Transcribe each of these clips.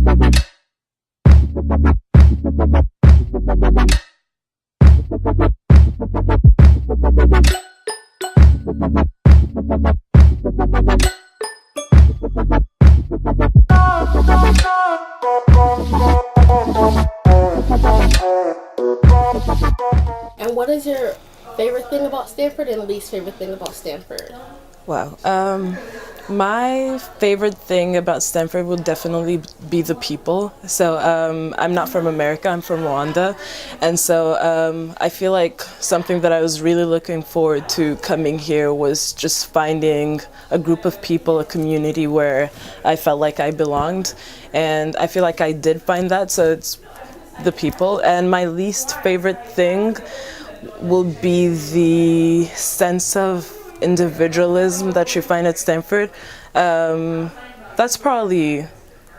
And what is your favorite thing about Stanford and least favorite thing about Stanford? Wow. My favorite thing about Stanford will definitely be the people. So I'm not from America, I'm from Rwanda. And so I feel like something that I was really looking forward to coming here was just finding a group of people, a community where I felt like I belonged. And I feel like I did find that, so it's the people. And my least favorite thing will be the sense of individualism that you find at Stanford. That's probably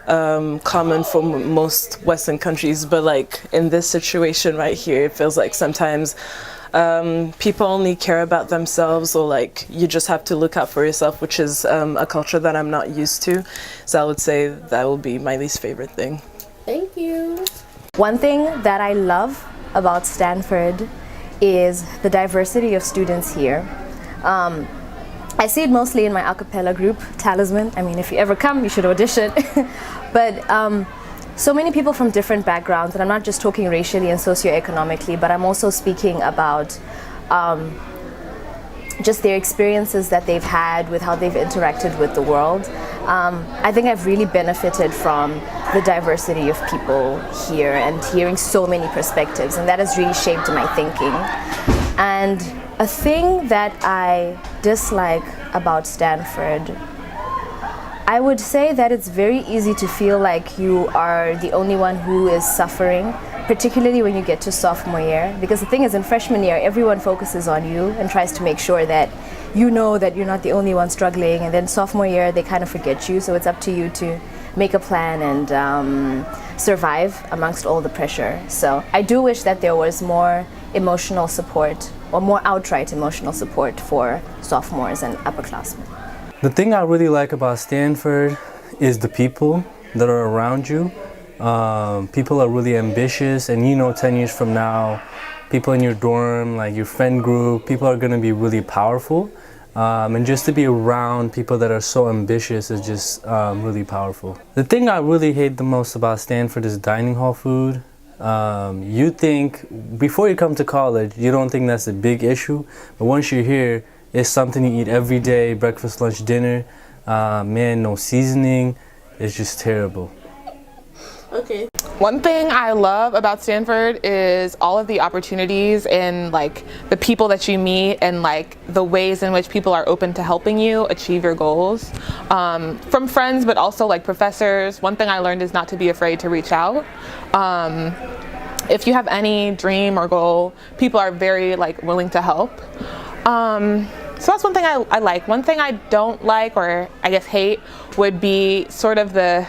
common for most Western countries, but like in this situation right here, it feels like sometimes people only care about themselves, or like you just have to look out for yourself, which is a culture that I'm not used to. So I would say that will be my least favorite thing. Thank you. One thing that I love about Stanford is the diversity of students here. I see it mostly in my a cappella group, Talisman. I mean, if you ever come, you should audition. But so many people from different backgrounds, and I'm not just talking racially and socioeconomically, but I'm also speaking about just their experiences that they've had with how they've interacted with the world. I think I've really benefited from the diversity of people here and hearing so many perspectives, and that has really shaped my thinking. And a thing that I dislike about Stanford, I would say that it's very easy to feel like you are the only one who is suffering, particularly when you get to sophomore year. Because the thing is, in freshman year, everyone focuses on you and tries to make sure that you know that you're not the only one struggling. And then sophomore year, they kind of forget you. So it's up to you to make a plan and survive amongst all the pressure. So I do wish that there was more emotional support, or more outright emotional support for sophomores and upperclassmen. The thing I really like about Stanford is the people that are around you. People are really ambitious, and 10 years from now, people in your dorm, like your friend group, people are going to be really powerful. And just to be around people that are so ambitious is just really powerful. The thing I really hate the most about Stanford is dining hall food. You think, before you come to college, you don't think that's a big issue, but once you're here, it's something you eat every day, breakfast, lunch, dinner. Man, no seasoning. It's just terrible. Okay. One thing I love about Stanford is all of the opportunities and like the people that you meet, and like the ways in which people are open to helping you achieve your goals. From friends, but also like professors. One thing I learned is not to be afraid to reach out. If you have any dream or goal, people are very like willing to help. So that's one thing I like. One thing I don't like, or I guess hate, would be sort of the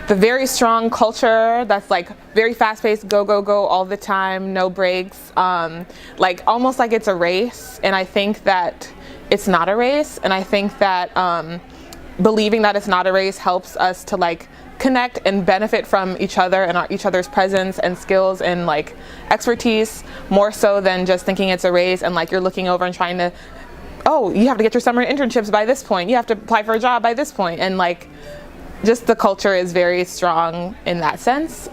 very strong culture that's like very fast-paced, go, go, go all the time, no breaks, like almost like it's a race. And I think that it's not a race. And I think that believing that it's not a race helps us to like connect and benefit from each other and each other's presence and skills and like expertise, more so than just thinking it's a race and like you're looking over and trying to, oh, you have to get your summer internships by this point, you have to apply for a job by this point, and like just the culture is very strong in that sense.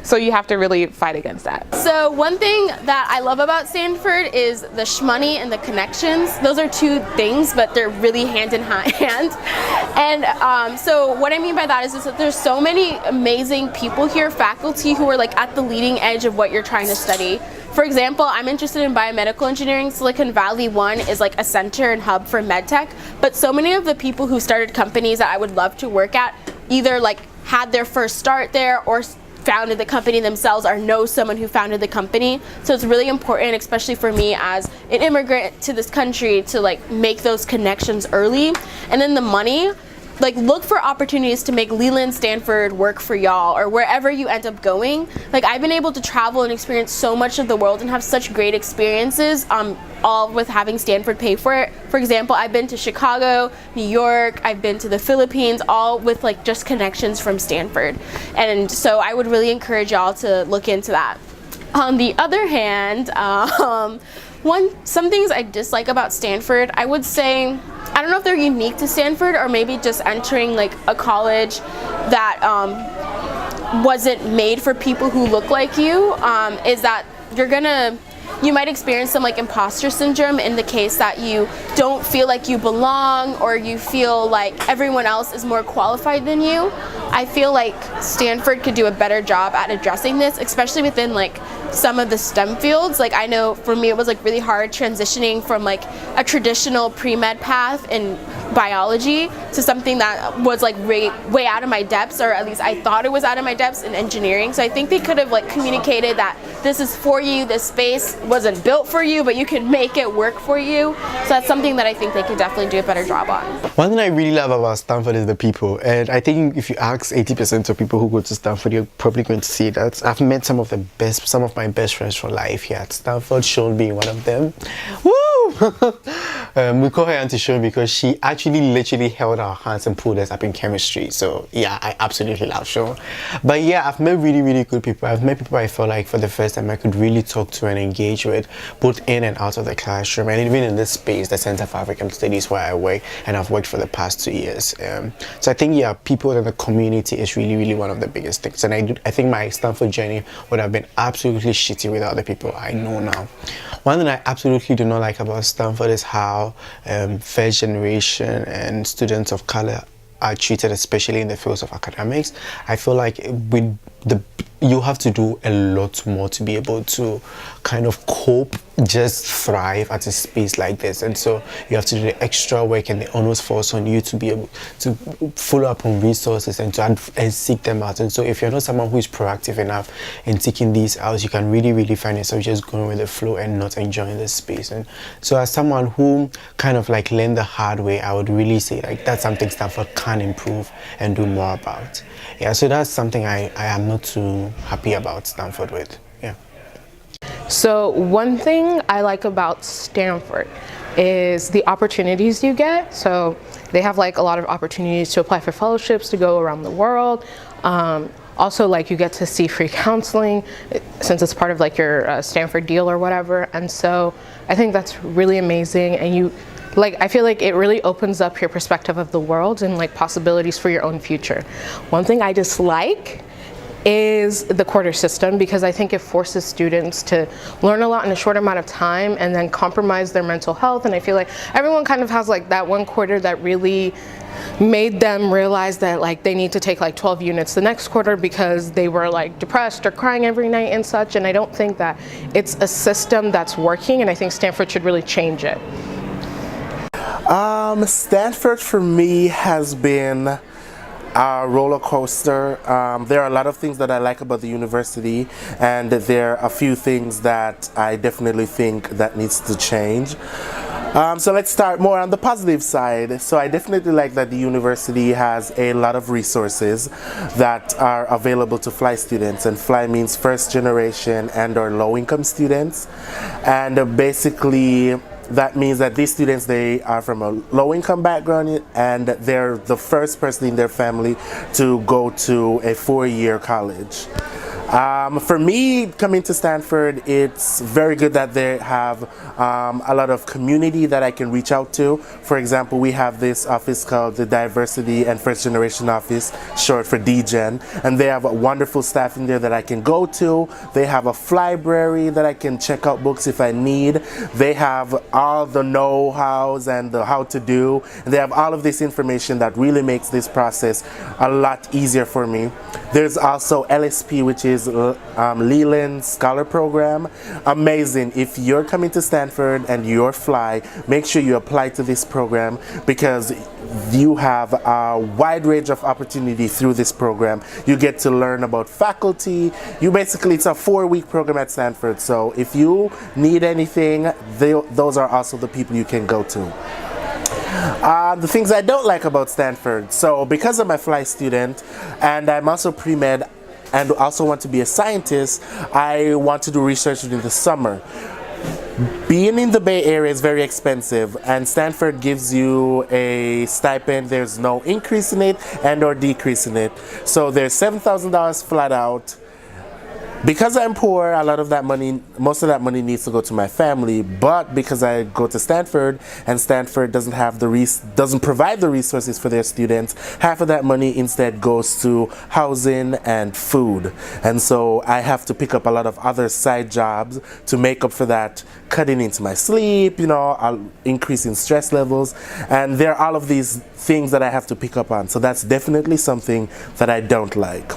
So you have to really fight against that. So one thing that I love about Stanford is the shmoney and the connections. Those are two things, but they're really hand in hand. And so what I mean by that is that there's so many amazing people here, faculty, who are like at the leading edge of what you're trying to study. For example, I'm interested in biomedical engineering. Silicon Valley 1 is like a center and hub for medtech, but so many of the people who started companies that I would love to work at either like had their first start there or founded the company themselves or know someone who founded the company. So it's really important, especially for me as an immigrant to this country, to like make those connections early. And then the money. like look for opportunities to make Leland Stanford work for y'all, or wherever you end up going. Like I've been able to travel and experience so much of the world and have such great experiences, all with having Stanford pay for it. For example, I've been to Chicago, New York, I've been to the Philippines, all with like just connections from Stanford. And so I would really encourage y'all to look into that. On the other hand, some things I dislike about Stanford, I would say, I don't know if they're unique to Stanford or maybe just entering like a college that wasn't made for people who look like you, is that you might experience some like imposter syndrome in the case that you don't feel like you belong, or you feel like everyone else is more qualified than you. I feel like Stanford could do a better job at addressing this, especially within like some of the STEM fields. Like I know for me it was like really hard transitioning from like a traditional pre-med path in biology to something that was like way out of my depths, or at least I thought it was out of my depths, in engineering. So I think they could have like communicated that this is for you, this space wasn't built for you, but you can make it work for you. So that's something that I think they could definitely do a better job on. One thing I really love about Stanford is the people, and I think if you ask 80% of people who go to Stanford, you're probably going to see that. I've met some of my best friends for life here at Stanford, Sean being one of them. Woo! We call her Auntie Sean because she actually literally held our hands and pulled us up in chemistry. So yeah, I absolutely love Sean. But yeah, I've met really, really good people. I've met people I felt like for the first time I could really talk to and engage with, both in and out of the classroom, and even in this space, the Center for African Studies, where I work, and I've worked for the past 2 years. So I think, yeah, people in the community is really, really one of the biggest things. And I think my Stanford journey would have been absolutely shitty without the people I know now. One thing I absolutely do not like about Stanford is how first generation and students of color are treated, especially in the fields of academics. I feel like you have to do a lot more to be able to kind of cope, just thrive at a space like this. And so you have to do the extra work, and the onus falls on you to be able to follow up on resources and seek them out. And so if you're not someone who is proactive enough in seeking these out, you can really, really find yourself just going with the flow and not enjoying this space. And so as someone who kind of like learned the hard way, I would really say like that's something Stanford can improve and do more about. Yeah, so that's something I am not too happy about Stanford with. Yeah. So one thing I like about Stanford is the opportunities you get. So they have like a lot of opportunities to apply for fellowships to go around the world. Also, like you get to see free counseling since it's part of like your Stanford deal or whatever. And so I think that's really amazing. And I feel like it really opens up your perspective of the world and like possibilities for your own future. One thing I dislike is the quarter system, because I think it forces students to learn a lot in a short amount of time and then compromise their mental health. And I feel like everyone kind of has like that one quarter that really made them realize that like they need to take like 12 units the next quarter because they were like depressed or crying every night and such. And I don't think that it's a system that's working, and I think Stanford should really change it. Stanford for me has been a roller coaster. There are a lot of things that I like about the university, and there are a few things that I definitely think that needs to change. So let's start more on the positive side. So I definitely like that the university has a lot of resources that are available to FLY students, and FLY means first generation and or low income students. And basically that means that these students, they are from a low income background, and they're the first person in their family to go to a 4-year college. For me, coming to Stanford, it's very good that they have a lot of community that I can reach out to. For example, we have this office called the Diversity and First Generation Office, short for DGen, and they have a wonderful staff in there that I can go to. They have a library that I can check out books if I need. They have all the know-hows and the how to do. They have all of this information that really makes this process a lot easier for me. There's also LSP, which is Leland Scholar Program. Amazing. If you're coming to Stanford and you're FLY, make sure you apply to this program, because you have a wide range of opportunity through this program. You get to learn about faculty. It's a 4-week program at Stanford. So if you need anything, those are also the people you can go to. The things I don't like about Stanford. So because I'm a fly student and I'm also pre-med and also want to be a scientist, I want to do research during the summer. Being in the Bay Area is very expensive, and Stanford gives you a stipend. There's no increase in it and or decrease in it. So there's $7,000 flat out. Because I'm poor, a lot of that money, most of that money needs to go to my family. But because I go to Stanford and Stanford doesn't have doesn't provide the resources for their students, half of that money instead goes to housing and food. And so I have to pick up a lot of other side jobs to make up for that, cutting into my sleep, increasing stress levels, and there are all of these things that I have to pick up on. So that's definitely something that I don't like.